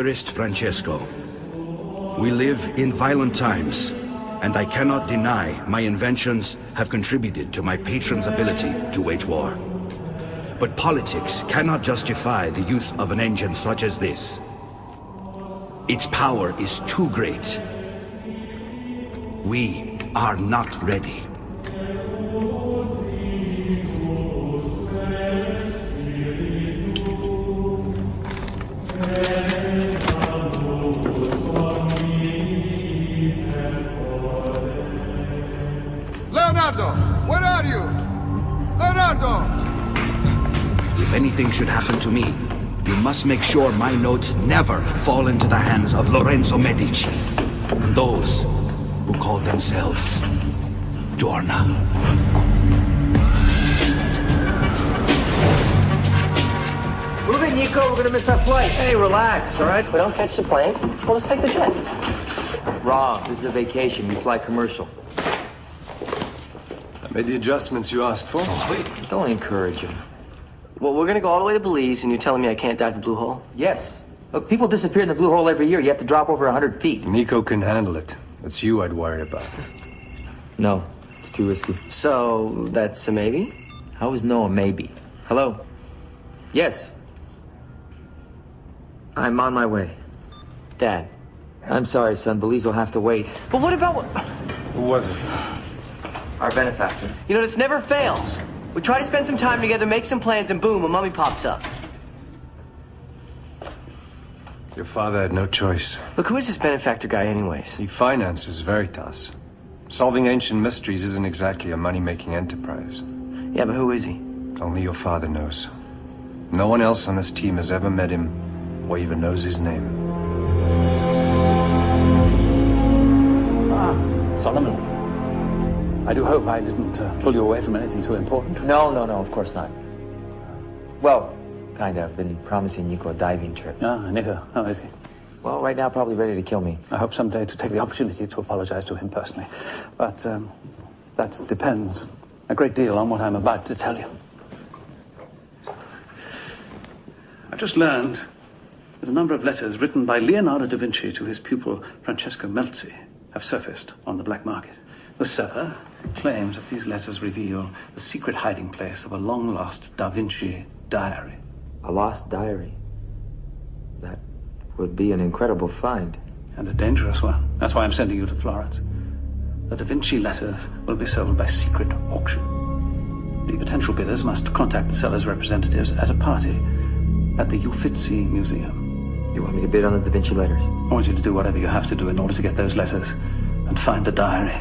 Dearest Francesco, we live in violent times, and I cannot deny my inventions have contributed to my patron's ability to wage war. But politics cannot justify the use of an engine such as this. Its power is too great. We are not ready. Leonardo, where are you? Leonardo! If anything should happen to me, you must make sure my notes never fall into the hands of Lorenzo Medici and those who call themselves Dorna. Move it, Nico. We're gonna miss our flight. Hey, relax, all right? We don't catch the plane. Well, let's take the jet. Wrong. This is a vacation. We fly commercial. I made the adjustments you asked for. Don't encourage him. Well, we're gonna go all the way to Belize, and you're telling me I can't dive the blue hole? Yes. Look, people disappear in the blue hole every year. You have to drop over 100 feet. Nico can handle it. It's you I'd worry about. No, it's too risky. So, that's a maybe? How is no a maybe? Hello? Yes. I'm on my way. Dad. I'm sorry, son. Belize will have to wait. But what about Who was it? Our benefactor. You know, this never fails. We try to spend some time together, make some plans, and boom, a mummy pops up. Your father had no choice. Look, who is this benefactor guy anyways? He finances Veritas. Solving ancient mysteries isn't exactly a money-making enterprise. Yeah, but who is he? Only your father knows. No one else on this team has ever met him or even knows his name. Solomon. I do hope I didn't pull you away from anything too important. No, of course not. Well, kinda. I've been promising Nico a diving trip. Ah, Nico, how is he? Well, right now, probably ready to kill me. I hope someday to take the opportunity to apologize to him personally. But that depends a great deal on what I'm about to tell you. I've just learned that a number of letters written by Leonardo da Vinci to his pupil Francesco Melzi have surfaced on the black market. The seller claims that these letters reveal the secret hiding place of a long-lost Da Vinci diary. A lost diary? That would be an incredible find. And a dangerous one. That's why I'm sending you to Florence. The Da Vinci letters will be sold by secret auction. The potential bidders must contact the seller's representatives at a party at the Uffizi Museum. You want me to bid on the Da Vinci letters? I want you to do whatever you have to do in order to get those letters and find the diary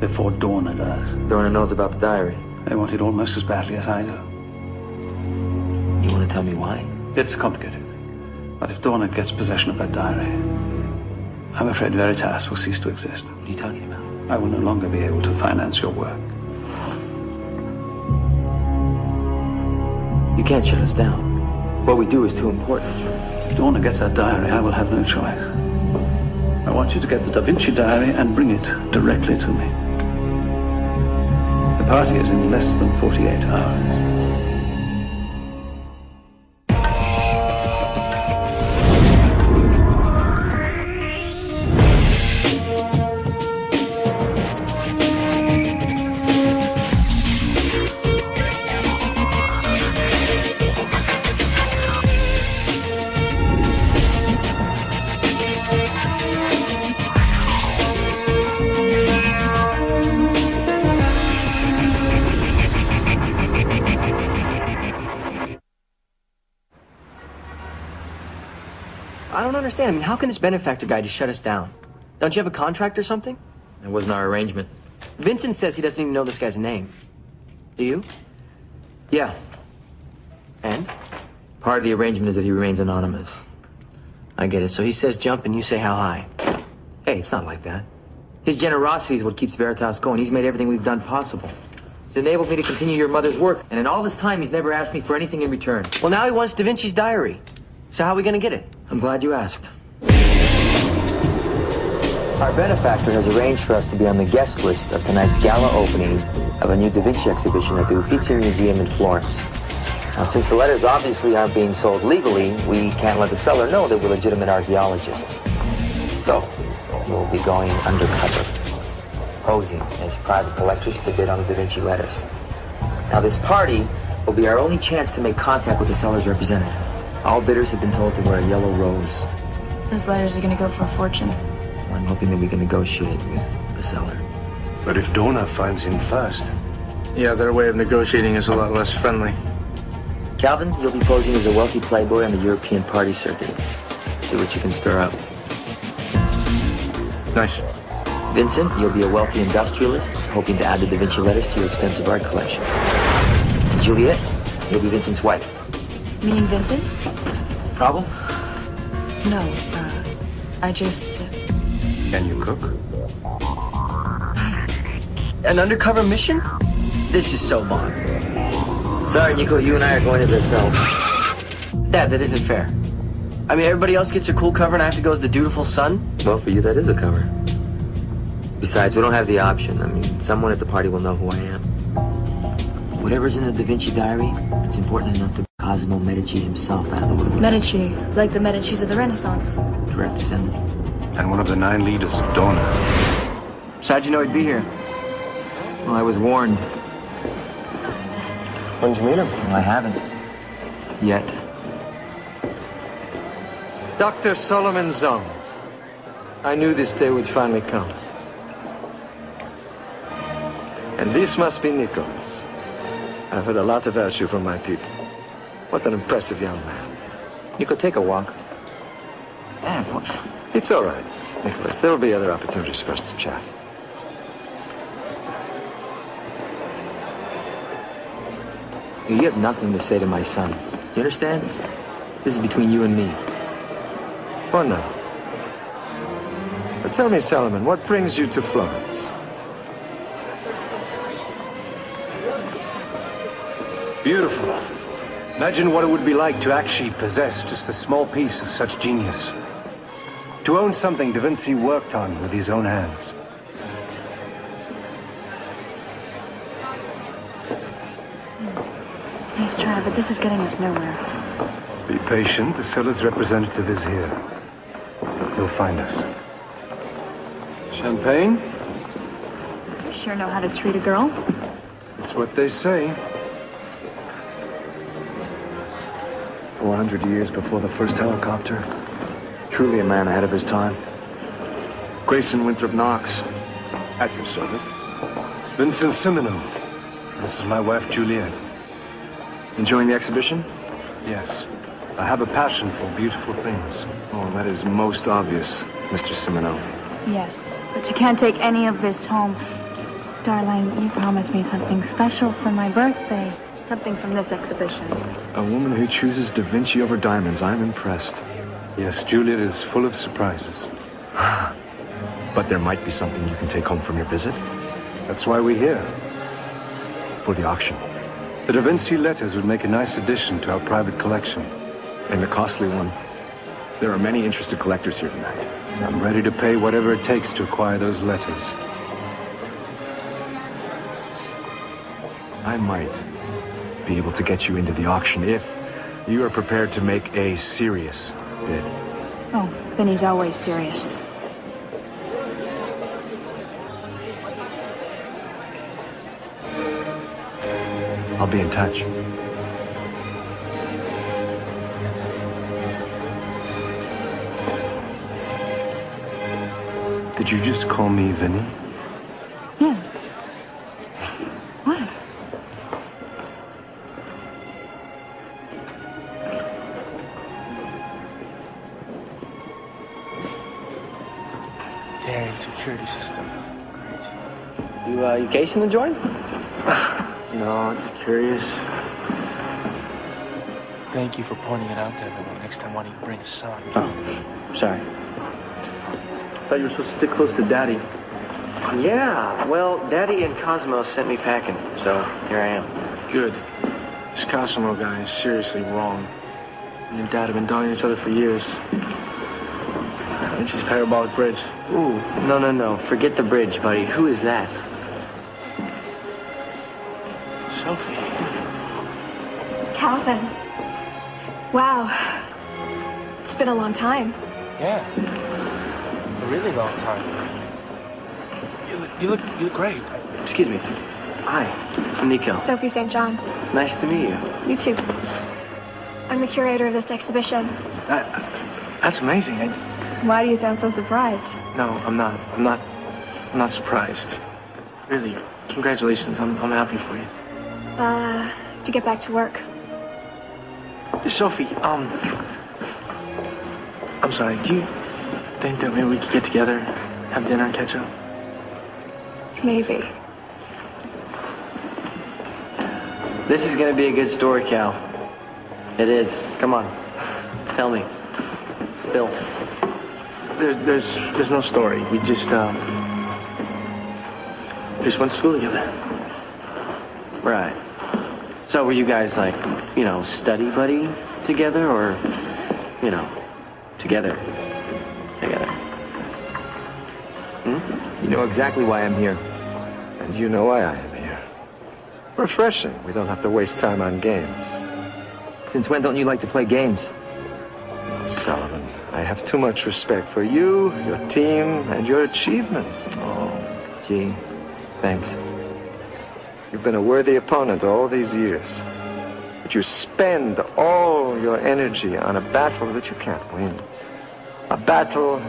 before Dorna does. Dorna knows about the diary. They want it almost as badly as I do. You want to tell me why? It's complicated. But if Dorna gets possession of that diary, I'm afraid Veritas will cease to exist. What are you talking about? I will no longer be able to finance your work. You can't shut us down. What we do is too important. If Dorna gets that diary, I will have no choice. I want you to get the Da Vinci diary and bring it directly to me. The party is in less than 48 hours. I don't understand. I mean, how can this benefactor guy just shut us down? Don't you have a contract or something? It wasn't our arrangement. Vincent says he doesn't even know this guy's name. Do you? Yeah. And? Part of the arrangement is that he remains anonymous. I get it. So he says jump and you say how high. Hey, it's not like that. His generosity is what keeps Veritas going. He's made everything we've done possible. He's enabled me to continue your mother's work. And in all this time, he's never asked me for anything in return. Well, now he wants Da Vinci's diary. So how are we gonna get it? I'm glad you asked. Our benefactor has arranged for us to be on the guest list of tonight's gala opening of a new Da Vinci exhibition at the Uffizi Museum in Florence. Now, since the letters obviously aren't being sold legally, we can't let the seller know that we're legitimate archaeologists. So, we'll be going undercover, posing as private collectors to bid on the Da Vinci letters. Now, this party will be our only chance to make contact with the seller's representative. All bidders have been told to wear a yellow rose. Those letters are gonna go for a fortune. I'm hoping that we can negotiate with the seller. But if Donna finds him first... Yeah, their way of negotiating is a lot less friendly. Calvin, you'll be posing as a wealthy playboy on the European party circuit. See what you can stir up. Nice. Vincent, you'll be a wealthy industrialist, hoping to add the Da Vinci letters to your extensive art collection. Juliet, you'll be Vincent's wife. Me and Vincent? Problem? No, I just... Can you cook? An undercover mission? This is so Bond. Sorry, Nico, you and I are going as ourselves. Dad, that isn't fair. I mean, everybody else gets a cool cover and I have to go as the dutiful son? Well, for you, that is a cover. Besides, we don't have the option. I mean, someone at the party will know who I am. Whatever's in the Da Vinci diary, it's important enough to Cosimo Medici himself out of the woodwork. Medici, like the Medicis of the Renaissance. Direct descendant. And one of the 9 leaders of Donna. So how'd you know he'd be here? Well, I was warned. When'd you meet him? Well, I haven't. Yet. Dr. Solomon Zong. I knew this day would finally come. And this must be Nicholas. I've heard a lot about you from my people. What an impressive young man. You could take a walk. Damn, what? It's all right, Nicholas. There will be other opportunities for us to chat. You have nothing to say to my son. You understand? This is between you and me. For now. But tell me, Solomon, what brings you to Florence? Beautiful. Imagine what it would be like to actually possess just a small piece of such genius. To own something Da Vinci worked on with his own hands. Nice try, but this is getting us nowhere. Be patient, the seller's representative is here. He'll find us. Champagne? You sure know how to treat a girl. That's what they say. 400 years before the first helicopter. Truly a man ahead of his time. Grayson Winthrop Knox, at your service. Vincent Simino. This is my wife, Juliet. Enjoying the exhibition? Yes. I have a passion for beautiful things. Oh, that is most obvious, Mr. Simino. Yes, but you can't take any of this home. Darling, you promised me something special for my birthday. Something from this exhibition. A woman who chooses Da Vinci over diamonds. I'm impressed. Yes, Juliet is full of surprises. But there might be something you can take home from your visit? That's why we're here. For the auction. The Da Vinci letters would make a nice addition to our private collection. And a costly one. There are many interested collectors here tonight. I'm ready to pay whatever it takes to acquire those letters. I might be able to get you into the auction if you are prepared to make a serious bid. Oh, then he's always serious. I'll be in touch. Did you just call me Vinny? Yeah. What? Daring security system. Great. You casing the joint? No, just curious. Thank you for pointing it out to everyone. Next time, why don't you bring a sign? Oh, sorry. Thought you were supposed to stick close to Daddy. Yeah, well, Daddy and Cosmo sent me packing, so here I am. Good. This Cosimo guy is seriously wrong. Me and Dad have been dogging each other for years. I think she's parabolic bridge. Ooh, no. Forget the bridge, buddy. Who is that? Sophie. Calvin. Wow. It's been a long time. Yeah. A really long time. You look great. Excuse me. Hi, I'm Nico. Sophie St. John. Nice to meet you. You too. I'm the curator of this exhibition. That's amazing. Why do you sound so surprised? No, I'm not. I'm not surprised. Really, congratulations. I'm happy for you. To get back to work. Sophie, I'm sorry. Do you think that maybe we could get together, have dinner, and catch up? Maybe. This is gonna be a good story, Cal. It is. Come on. Tell me. Spill. There's no story. We just went to school together. Right. So were you guys like, study buddy together or, together? You know exactly why I'm here. And you know why I am here. Refreshing. We don't have to waste time on games. Since when don't you like to play games? Solomon, I have too much respect for you, your team, and your achievements. Oh, gee. Thanks. You've been a worthy opponent all these years. But you spend all your energy on a battle that you can't win. A battle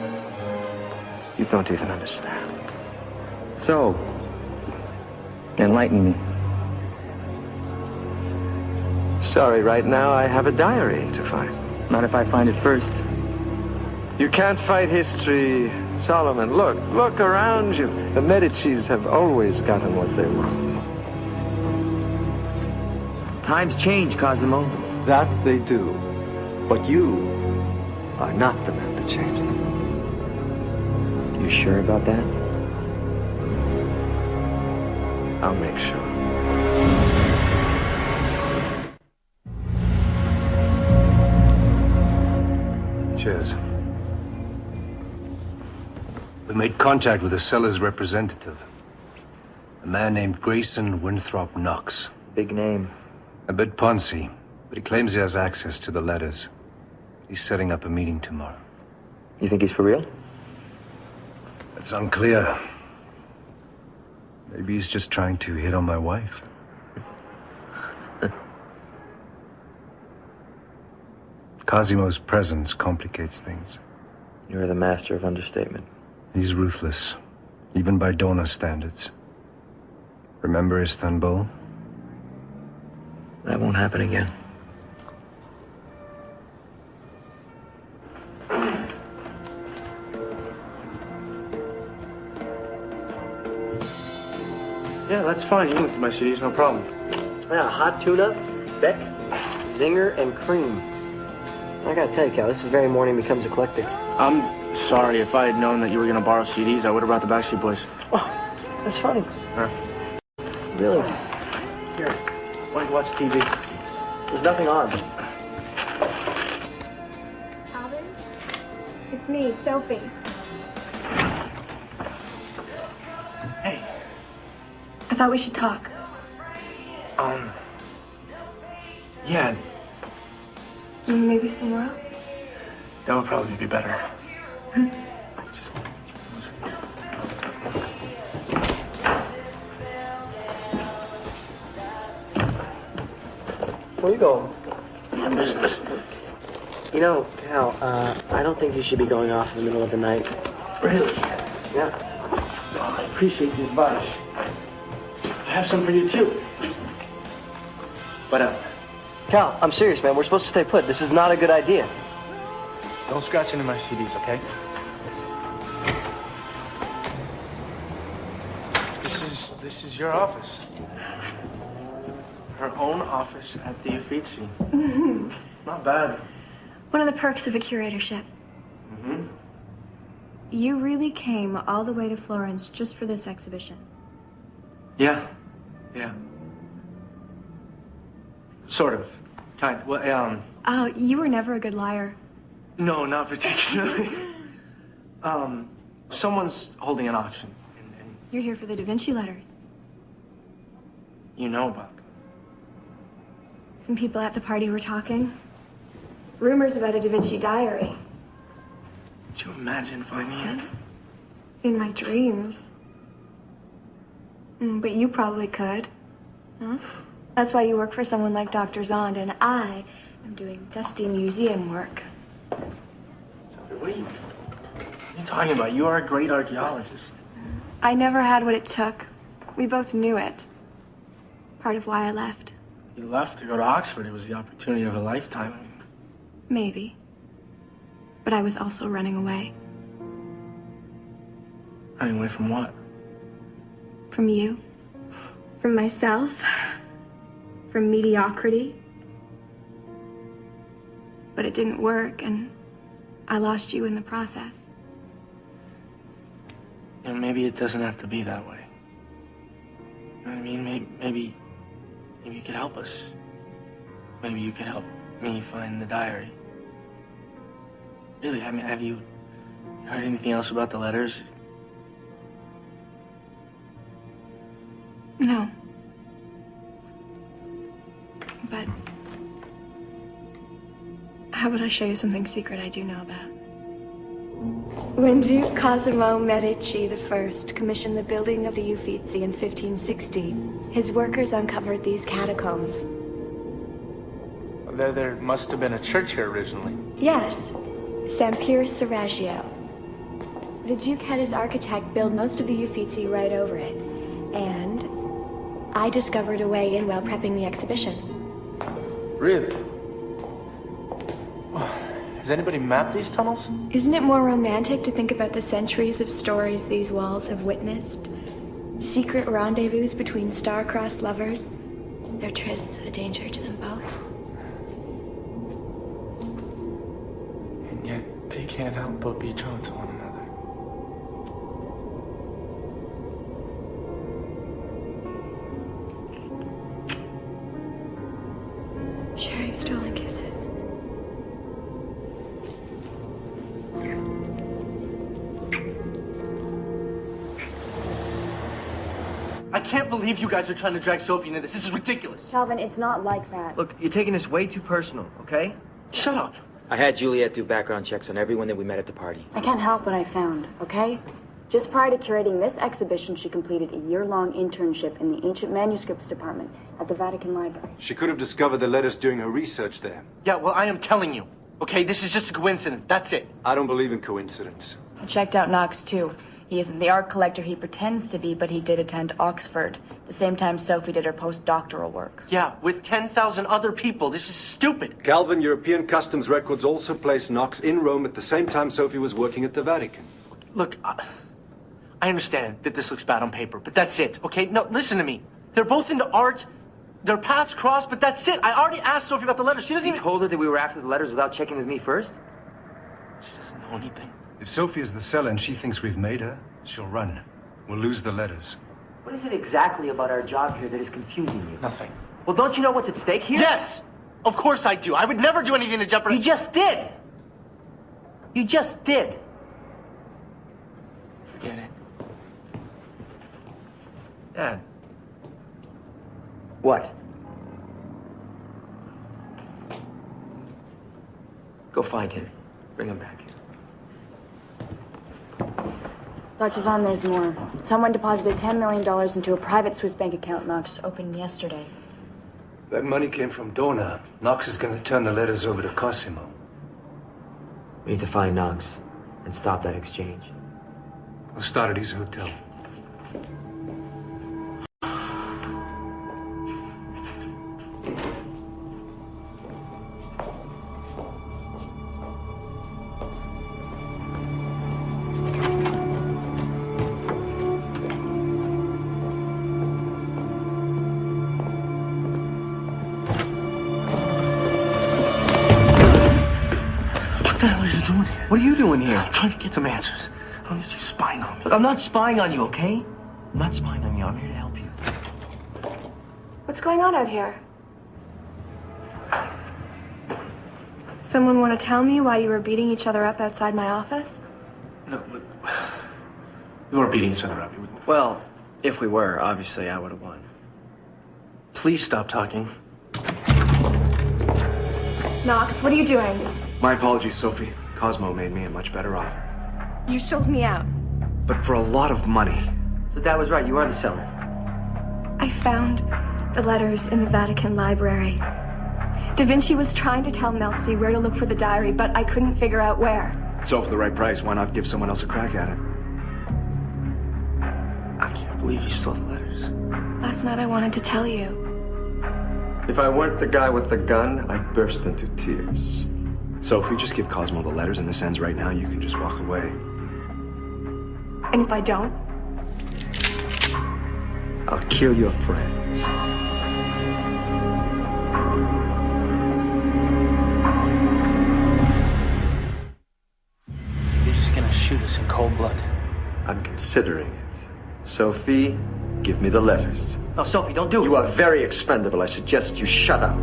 you don't even understand. So, enlighten me. Sorry, right now I have a diary to find. Not if I find it first. You can't fight history, Solomon. Look around you. The Medicis have always gotten what they want. Times change, Cosimo. That they do. But you are not the man to change them. You sure about that? I'll make sure. Cheers. We made contact with the seller's representative. A man named Grayson Winthrop Knox. Big name. A bit poncy, but he claims he has access to the letters. He's setting up a meeting tomorrow. You think he's for real? It's unclear. Maybe he's just trying to hit on my wife. Cosimo's presence complicates things. You're the master of understatement. He's ruthless, even by donor standards. Remember Istanbul? That won't happen again. Yeah, that's fine. You can look at my CDs, no problem. Yeah, hot tuna, Beck, Zinger, and cream. I gotta tell you, Cal, this is very morning becomes eclectic. I'm sorry. If I had known that you were gonna borrow CDs, I would have brought the Backstreet Boys. Oh, that's funny. Huh? Really? Here, why don't you watch TV? There's nothing on. Calvin? It's me, Sophie. Hey. I thought we should talk. Yeah, Maybe somewhere else? that would probably be better. Just listen. Where you going? My business. You know, Cal, I don't think you should be going off in the middle of the night. Really? Yeah. Well, I appreciate the advice. I have some for you, too. But, Cal, I'm serious, man. We're supposed to stay put. This is not a good idea. don't scratch into my CDs, okay? This is your office. Her own office at the Uffizi. It's not bad. One of the perks of a curatorship. Mm-hmm. You really came all the way to Florence just for this exhibition. Yeah. Sort of. Kind of. Well, Oh, you were never a good liar. no, not particularly. Someone's holding an auction, and You're here for the Da Vinci letters. you know about them. Some people at the party were talking. Rumors about a Da Vinci diary. Could you imagine finding it? In my dreams. But you probably could. Huh? That's why you work for someone like Dr. Zond, and I am doing dusty museum work. Sophie, what are you talking about? You are a great archaeologist. I never had what it took. We both knew it. Part of why I left. You left to go to Oxford. It was the opportunity of a lifetime. I mean, Maybe. But I was also running away. running away from what? From you. From myself. From mediocrity. But it didn't work, and I lost you in the process. You know, maybe it doesn't have to be that way. You know what I mean? Maybe you could help us. Maybe you could help me find the diary. Really, I mean, have you heard anything else about the letters? No. But how about I show you something secret I do know about? When Duke Cosimo Medici I commissioned the building of the Uffizi in 1560, his workers uncovered these catacombs. There must have been a church here originally. Yes, San Pier Seraggio. The Duke had his architect build most of the Uffizi right over it, and I discovered a way in while prepping the exhibition. Really? Has anybody mapped these tunnels? Isn't it more romantic to think about the centuries of stories these walls have witnessed? Secret rendezvous between star-crossed lovers, their trysts a danger to them both. And yet, they can't help but be drawn to one another. Share your stolen kisses. I can't believe you guys are trying to drag Sophie into this. This is ridiculous. Calvin, it's not like that. Look, you're taking this way too personal, okay? Shut up. I had Juliet do background checks on everyone that we met at the party. I can't help what I found, okay? Just prior to curating this exhibition, she completed a year-long internship in the Ancient Manuscripts Department at the Vatican Library. She could have discovered the letters during her research there. Yeah, well, I am telling you. Okay, this is just a coincidence. That's it. I don't believe in coincidence. I checked out Knox, too. He isn't the art collector he pretends to be, but he did attend Oxford, the same time Sophie did her postdoctoral work. Yeah, with 10,000 other people. This is stupid. Calvin, European customs records also place Knox in Rome at the same time Sophie was working at the Vatican. Look, I understand that this looks bad on paper, but that's it, okay? No, listen to me. They're both into art. Their paths cross, but that's it. I already asked Sophie about the letters. She doesn't even... You told her that we were after the letters without checking with me first? She doesn't know anything. If Sophie is the seller and she thinks we've made her, she'll run. We'll lose the letters. What is it exactly about our job here that is confusing you? Nothing. Well, don't you know what's at stake here? Yes! Of course I do. I would never do anything to jeopardize... You just did! You just did. Forget it. Dad. What? Go find him. Bring him back. Dr. Zahn, there's more. Someone deposited $10 million into a private Swiss bank account Knox opened yesterday. That money came from Donna. Knox is going to turn the letters over to Cosimo. We need to find Knox and stop that exchange. We'll start at his hotel. What the hell are you doing here? What are you doing here? I'm trying to get some answers. I don't need you spying on me. Look, I'm not spying on you, okay? I'm not spying on you. I'm here to help you. What's going on out here? Someone want to tell me why you were beating each other up outside my office? No, look, we weren't beating each other up. Well, if we were, obviously I would have won. Please stop talking. Knox, what are you doing? My apologies, Sophie. Cosmo made me a much better offer. You sold me out. But for a lot of money. So Dad was right, you are the seller. I found the letters in the Vatican library. Da Vinci was trying to tell Melzi where to look for the diary, but I couldn't figure out where. So for the right price, why not give someone else a crack at it? I can't believe you stole the letters. Last night I wanted to tell you. If I weren't the guy with the gun, I'd burst into tears. So if we just give Cosmo the letters and this ends right now, you can just walk away. And if I don't? I'll kill your friends. You're just gonna shoot us in cold blood. I'm considering it. Sophie, give me the letters. No, Sophie, don't do it. You are very expendable. I suggest you shut up.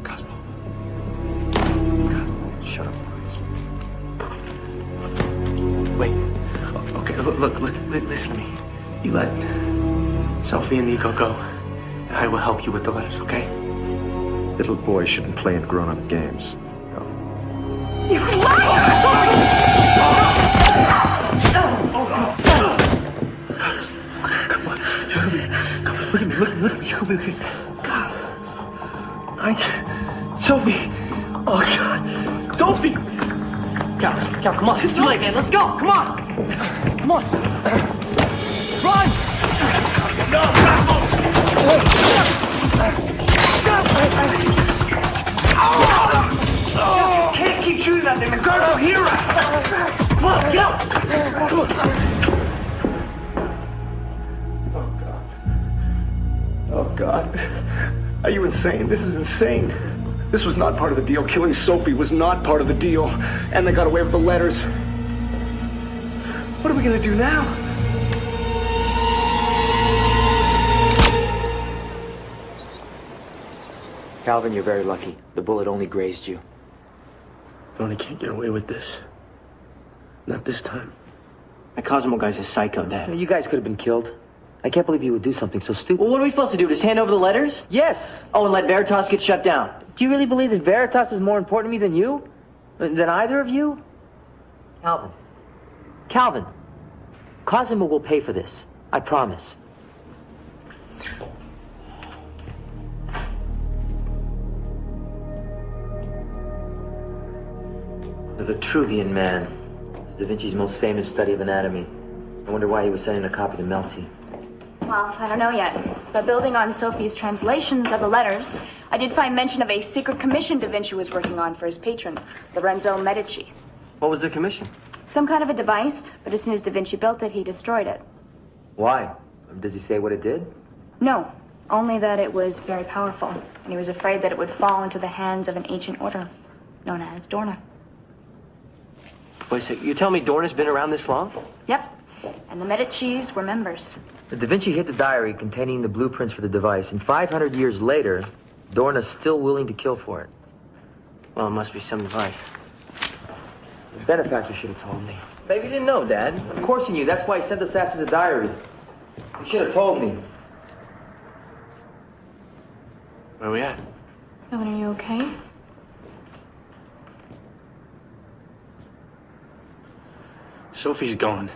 Cosmo. Cosmo, shut up, please. Wait. Okay, look, listen to me. You let Sophie and Nico go, and I will help you with the letters, okay? Little boys shouldn't play in grown-up games. Go. You liar! Come on, look at me. You'll be okay. God. Sophie. Oh, God. Sophie! Cal, come on. It's too late, man. Let's go. Come on. Come on. Run! No, you can't keep shooting that thing. The guards will hear us. Come on, get out. Come on. Oh, God. Are you insane? This is insane. This was not part of the deal. Killing Sophie was not part of the deal. And they got away with the letters. What are we gonna do now? Calvin, you're very lucky. The bullet only grazed you. Donnie can't get away with this. Not this time. That Cosmo guy's a psycho, Dad. You guys could have been killed. I can't believe you would do something so stupid. Well, what are we supposed to do? Just hand over the letters? Yes. Oh, and let Veritas get shut down. Do you really believe that Veritas is more important to me than you? Than either of you? Calvin. Cosimo will pay for this. I promise. The Vitruvian Man is Da Vinci's most famous study of anatomy. I wonder why he was sending a copy to Melzi. Well, I don't know yet. But building on Sophie's translations of the letters, I did find mention of a secret commission Da Vinci was working on for his patron, Lorenzo Medici. What was the commission? Some kind of a device, but as soon as Da Vinci built it, he destroyed it. Why? Does he say what it did? No, only that it was very powerful, and he was afraid that it would fall into the hands of an ancient order, known as Dorna. Wait a second. You tell me Dorna's been around this long? Yep, and the Medicis were members. Da Vinci hid the diary containing the blueprints for the device, and 500 years later, Dorna's still willing to kill for it. Well, it must be some device. The benefactor should have told me. Maybe you didn't know, Dad. Of course he knew. That's why he sent us after the diary. He should have told me. Where are we at? Evan, are you okay? Sophie's gone.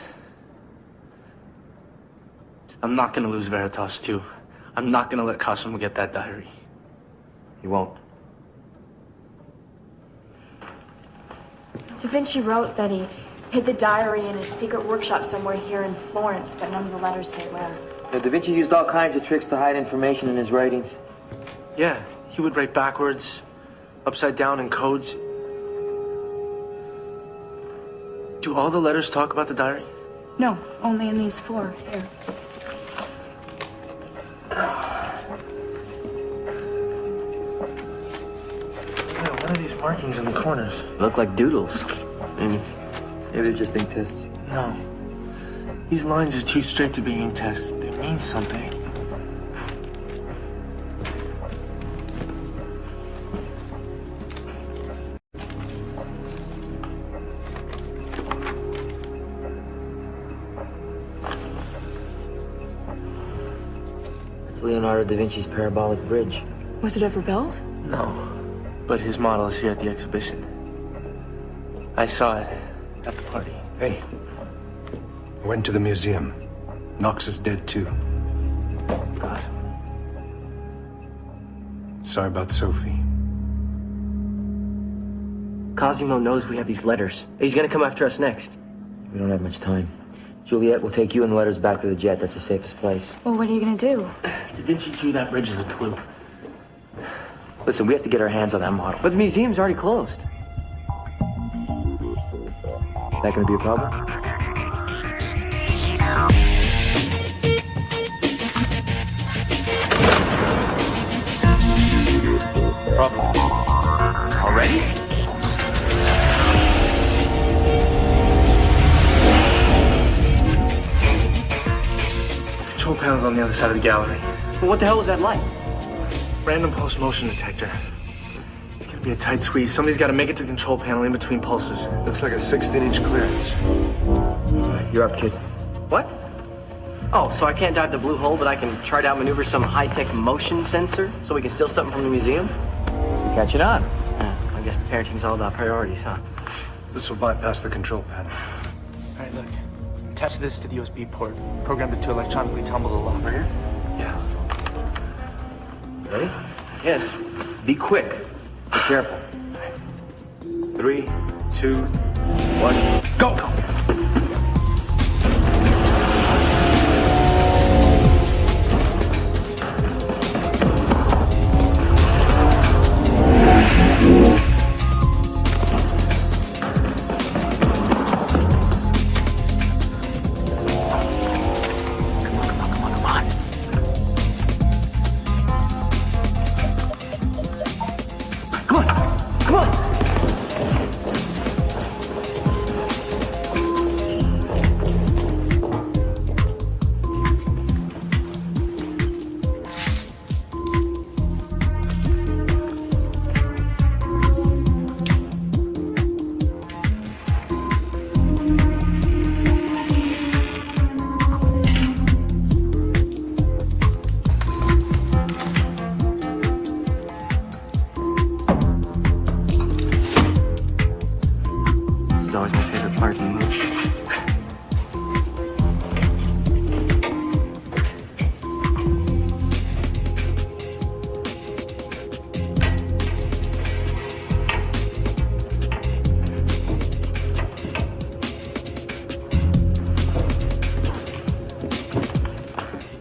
I'm not gonna lose Veritas, too. I'm not gonna let Cosimo get that diary. He won't. Da Vinci wrote that he hid the diary in a secret workshop somewhere here in Florence, but none of the letters say where. Now, Da Vinci used all kinds of tricks to hide information in his writings. Yeah, he would write backwards, upside down in codes. Do all the letters talk about the diary? No, only in these 4 here. Yeah, what are these markings in the corners? Look like doodles. Maybe they're just ink tests. No. These lines are too straight to be ink tests. They mean something. It's Leonardo da Vinci's parabolic bridge. Was it ever built? No, but his model is here at the exhibition. I saw it at the party. Hey, I went to the museum. Knox is dead too. God. Sorry about Sophie. Cosimo knows we have these letters. He's gonna come after us next. We don't have much time. Juliet will take you and the letters back to the jet. That's the safest place. Well, what are you gonna do? Da Vinci drew that bridge as a clue. Listen, we have to get our hands on that model. But the museum's already closed. That gonna be a problem? Problem. Already? Control panel's on the other side of the gallery. But what the hell was that light? Random pulse motion detector. It's gonna be a tight squeeze. Somebody's gotta make it to the control panel in between pulses. Looks like a 16-inch clearance. You're up, kid. What? Oh, so I can't dive the blue hole, but I can try to outmaneuver some high-tech motion sensor so we can steal something from the museum? You're catching on. Yeah, I guess parenting's all about priorities, huh? This will bypass the control panel. All right, look. Attach this to the USB port. Programmed it to electronically tumble the lock. Right here? Yeah. Ready? Yes. Be quick. Be careful. 3, 2, 1, go!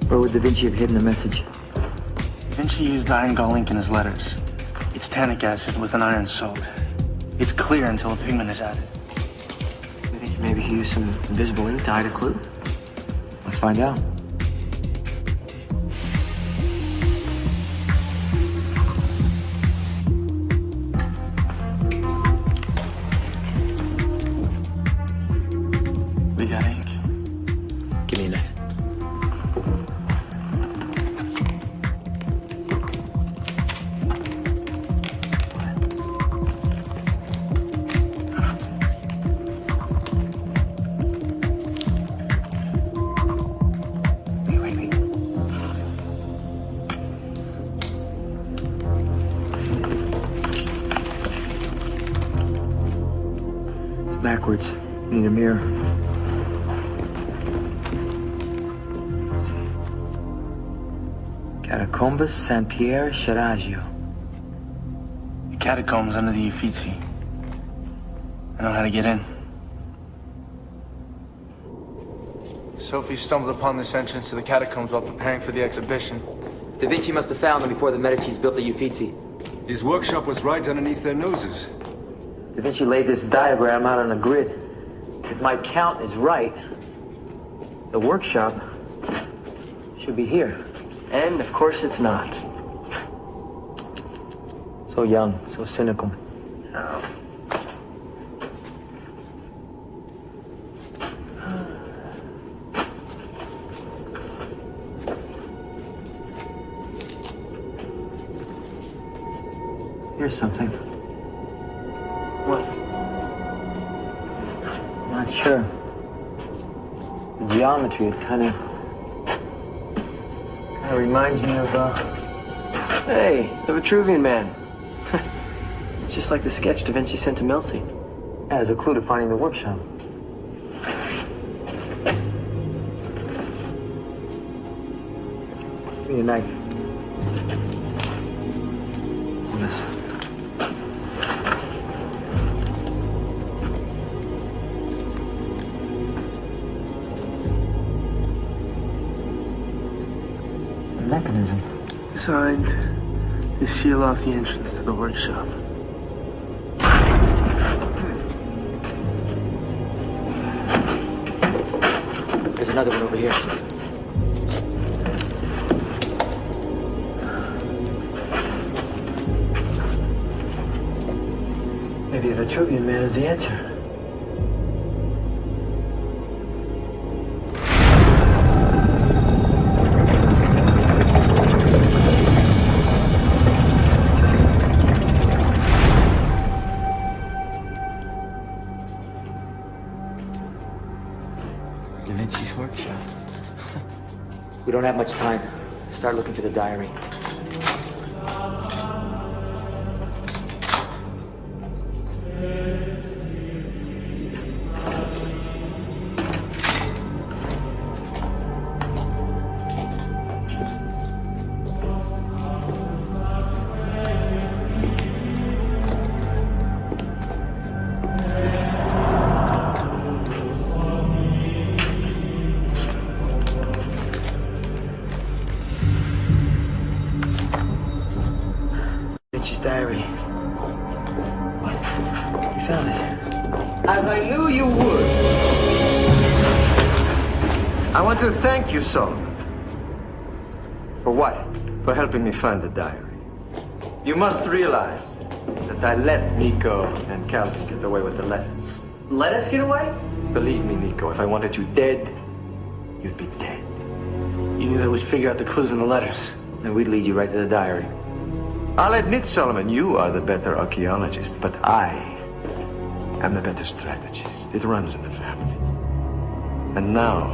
Where would Da Vinci have hidden the message? Da Vinci used iron gall ink in his letters. It's tannic acid with an iron salt. It's clear until a pigment is added. You think maybe he used some invisible ink to hide a clue? Let's find out. We got ink. Give me a knife. Backwards. Need a mirror. Catacombas San Pier Sharaggio. The catacombs under the Uffizi. I know how to get in. Sophie stumbled upon this entrance to the catacombs while preparing for the exhibition. Da Vinci must have found them before the Medicis built the Uffizi. His workshop was right underneath their noses. Da Vinci laid this diagram out on a grid. If my count is right, the workshop should be here. And, of course, it's not. So young, so cynical. Here's something. What? Not sure. The geometry, it kind of reminds me of, Hey, the Vitruvian Man. It's just like the sketch Da Vinci sent to Melzi. As a clue to finding the workshop. Give me a knife. And this. It's a mechanism. Designed to seal off the entrance to the workshop. There's another one over here. Maybe the Vitruvian Man is the answer. Da Vinci's workshop. We don't have much time. Start looking for the diary. Diary. What? You found it. As I knew you would. I want to thank you, Solomon. For what? For helping me find the diary. You must realize that I let Nico and Calvus get away with the letters. Let us get away? Believe me, Nico, if I wanted you dead, you'd be dead. You knew that we'd figure out the clues in the letters. And we'd lead you right to the diary. I'll admit, Solomon, you are the better archaeologist, but I am the better strategist. It runs in the family. And now,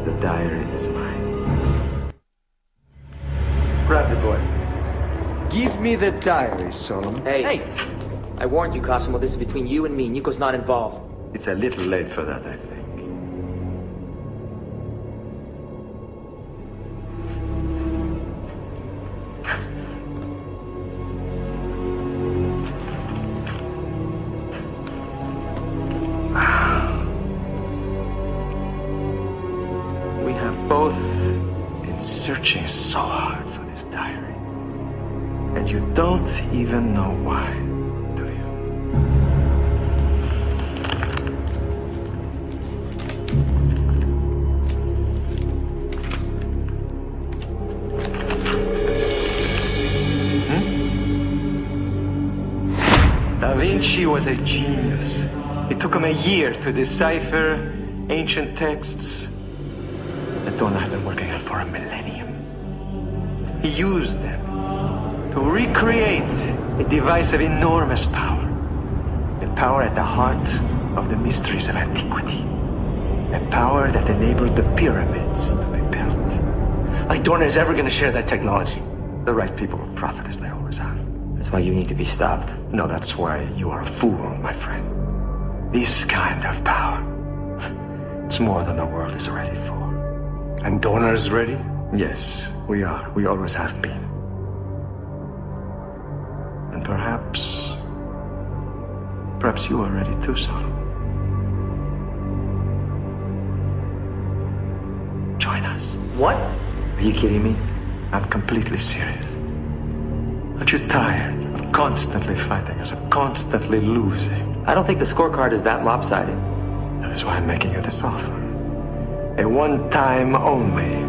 the diary is mine. Grab the boy. Give me the diary, Solomon. Hey! I warned you, Cosimo. This is between you and me. Nico's not involved. It's a little late for that, I think. Searching so hard for this diary. And you don't even know why, do you? Da Vinci was a genius. It took him a year to decipher ancient texts that Donna had been working on for a millennium. He used them to recreate a device of enormous power. A power at the heart of the mysteries of antiquity. A power that enabled the pyramids to be built. Like Dorna is ever going to share that technology. The right people will profit as they always have. That's why you need to be stopped. No, that's why you are a fool, my friend. This kind of power, it's more than the world is ready for. And Dorna is ready? Yes, we are. We always have been. And perhaps you are ready too, Solomon. Join us. What? Are you kidding me? I'm completely serious. Aren't you tired of constantly fighting us, of constantly losing? I don't think the scorecard is that lopsided. That is why I'm making you this offer. A one-time only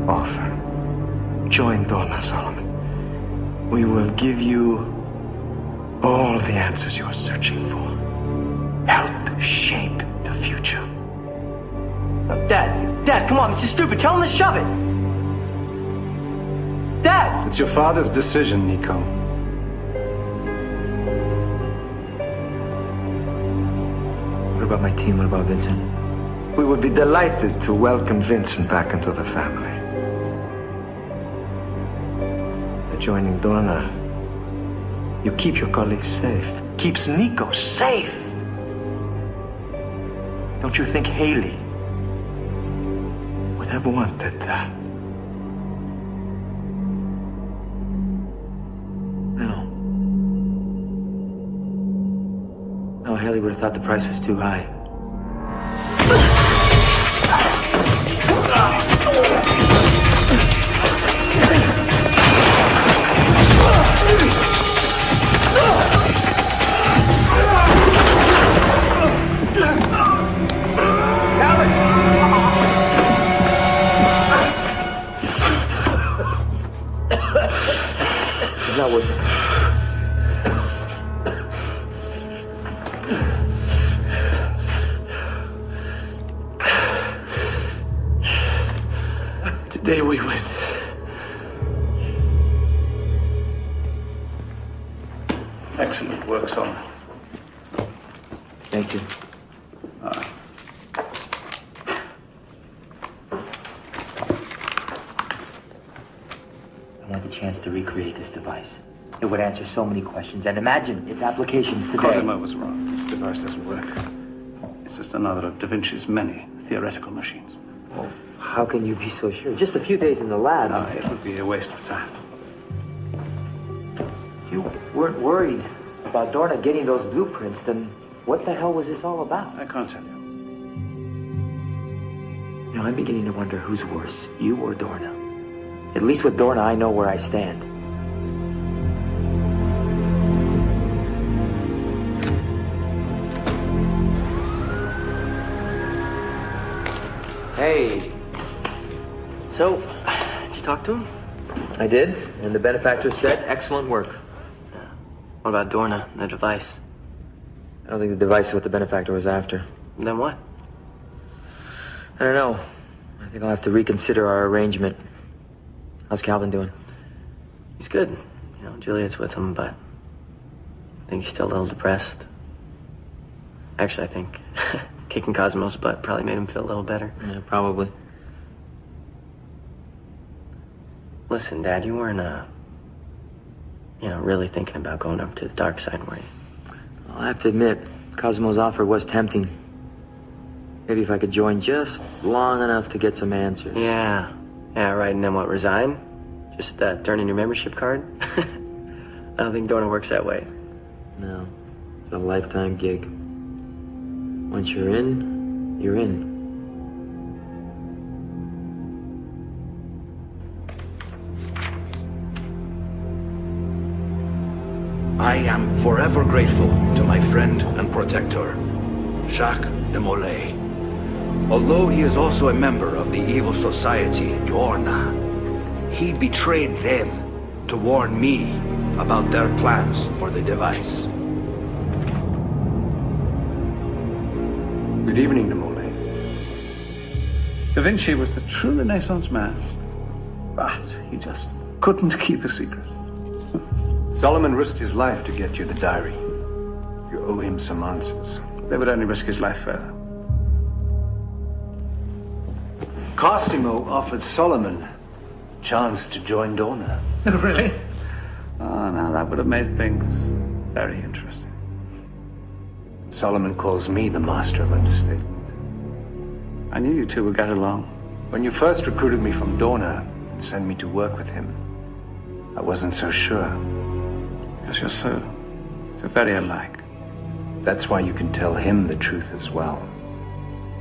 offer. Join Donna, Solomon. We will give you all the answers you are searching for. Help shape the future. Dad, come on, this is stupid. Tell him to shove it. Dad! It's your father's decision, Nico. What about my team? What about Vincent? We would be delighted to welcome Vincent back into the family. Joining Donna You keep your colleagues safe. Keeps Nico safe. Don't you think Haley would have wanted that? No. No, Haley would have thought the price was too high. It's not worth it. Today we win. Excellent work, Solomon. Thank you. I want the chance to recreate this device. It would answer so many questions, and imagine its applications today. Cosimo was wrong. This device doesn't work. It's just another of Da Vinci's many theoretical machines. Well, how can you be so sure? Just a few days in the lab. No, it would be a waste of time. If you weren't worried about Dorna getting those blueprints, then what the hell was this all about? I can't tell you. You know, I'm beginning to wonder who's worse, you or Dorna. At least with Dorna, I know where I stand. Hey. So, did you talk to him? I did, and the benefactor said, excellent work. What about Dorna, the device? I don't think the device is what the benefactor was after. Then what? I don't know. I think I'll have to reconsider our arrangement. How's Calvin doing? He's good. You know, Juliet's with him, but I think he's still a little depressed. Actually, I think kicking Cosimo's butt probably made him feel a little better. Yeah, probably. Listen, Dad, you weren't, really thinking about going over to the dark side, were you? Well, I have to admit, Cosimo's offer was tempting. Maybe if I could join just long enough to get some answers. Yeah, right, and then what, resign? Just turn in your membership card? I don't think Dorna works that way. No, it's a lifetime gig. Once you're in, you're in. I am forever grateful to my friend and protector, Jacques de Molay. Although he is also a member of the evil society, Dorna, he betrayed them to warn me about their plans for the device. Good evening, de Molay. Da Vinci was the true Renaissance man, but he just couldn't keep a secret. Solomon risked his life to get you the diary. You owe him some answers. They would only risk his life further. Cosimo offered Solomon a chance to join Dorna. Really? Oh, now that would have made things very interesting. Solomon calls me the master of understatement. I knew you two would get along. When you first recruited me from Dorna and sent me to work with him, I wasn't so sure. Because you're so very alike. That's why you can tell him the truth as well.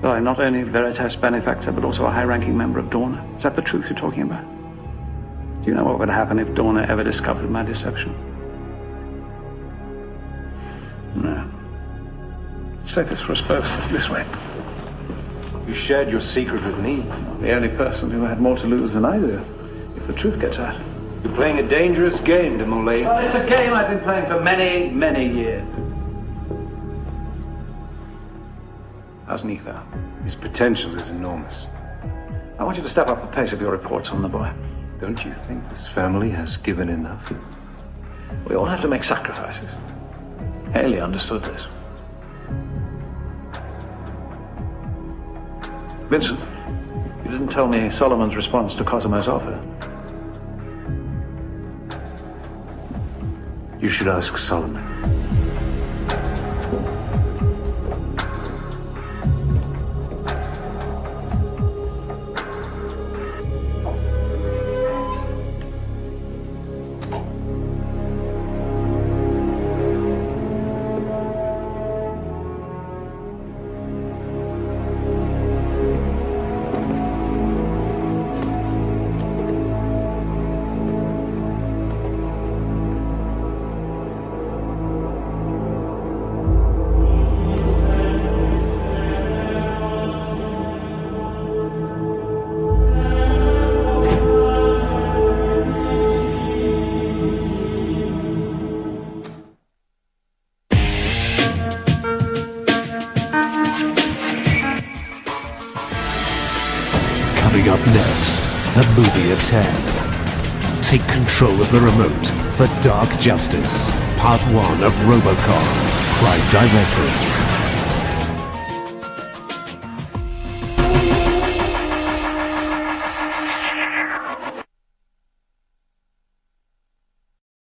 Though I'm not only Veritas benefactor, but also a high-ranking member of Dorna. Is that the truth you're talking about? Do you know what would happen if Dorna ever discovered my deception? No. It's safest for us both this way. You shared your secret with me. I'm the only person who had more to lose than I do, if the truth gets out. You're playing a dangerous game, de Molay. Well, it's a game I've been playing for many, many years. How's Nico? His potential is enormous. I want you to step up the pace of your reports on the boy. Don't you think this family has given enough? We all have to make sacrifices. Haley understood this. Vincent, you didn't tell me Solomon's response to Cosimo's offer. You should ask Solomon. Coming up next, a movie of 10. Take control of the remote for Dark Justice, Part 1 of RoboCop, Prime Directors.